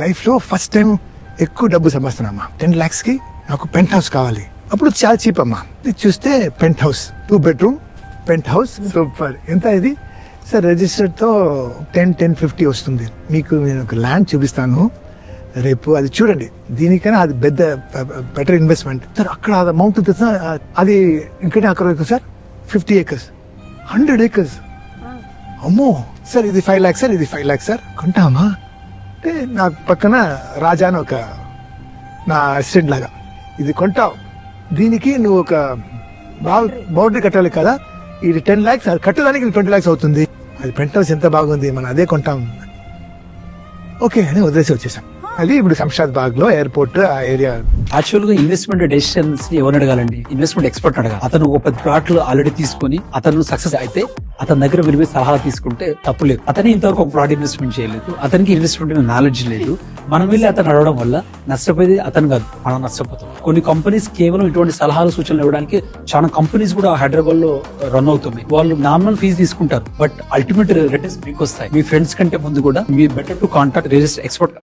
Life లో first time ఎక్కువ డబ్బు సంపాదిస్తున్నామ్మా. 10 lakhs కి నాకు పెంట్ హౌస్ కావాలి. అప్పుడు చాలా చీప్ అమ్మా. ఇది చూస్తే penthouse, 2 bedroom penthouse, super. ఎంత ఇది సార్? రిజిస్టర్డ్ తో 10-1050 వస్తుంది. మీకు నేను ఒక ల్యాండ్ చూపిస్తాను రేపు, అది చూడండి. దీనికైనా అది పెద్ద బెటర్ ఇన్వెస్ట్మెంట్ సార్. అక్కడ అమౌంట్ అది ఇంకనే అక్కడ సార్ 50 acres, 100 acres. అమ్మో సార్, ఇది 5 lakhs సార్, ఇది 5 lakhs సార్. కొంటామా అంటే నా పక్కన రాజా అని ఒక నా అసిస్టెంట్ లాగా, ఇది కొంటావు, దీనికి నువ్వు ఒక బౌండరీ కట్టాలి కదా, ఇది 10 lakhs, అది కట్టడానికి 20 lakhs అవుతుంది. అది పెంట్ హౌస్ ఎంత బాగుంది, మనం అదే కొంటాం. ఓకే అని వదిలేసి వచ్చేసాం. అది ఇప్పుడు శంషాబాద్ లో ఎయిర్పోర్ట్ ఆ ఏరియా. యాక్చువల్ గా ఇన్వెస్ట్మెంట్ డెసిషన్స్ ఎవరిని అడగాలండి? ఇన్వెస్ట్మెంట్ ఎక్స్పర్ట్ అడగాలి. అతను ఒక 10 ప్లాట్లు ఆల్రెడీ తీసుకుని అతను సక్సెస్ అయితే అతని దగ్గర వెళ్ళి సలహా తీసుకుంటే తప్పులేదు. అతని ఇంతవరకు ఒక ప్లాట్ ఇన్వెస్ట్మెంట్ చేయలేదు, అతనికి ఇన్వెస్ట్మెంట్ నాలెడ్జ్ లేదు. మనం వెళ్ళి అతను అడగడం వల్ల నష్టపోయేది అతను కాదు, మనం నష్టపోతాం. కొన్ని కంపెనీస్ కేవలం ఇటువంటి సలహాలు సూచనలు ఇవ్వడానికి చాలా కంపెనీస్ కూడా హైదరాబాద్ లో రన్ అవుతున్నాయి. వాళ్ళు నామినల్ ఫీజు తీసుకుంటారు, బట్ అల్టిమేట్ రిటర్న్స్ మీకు వస్తాయి. మీ ఫ్రెండ్స్ కంటే ముందు కూడా మీ better to contact real estate expert.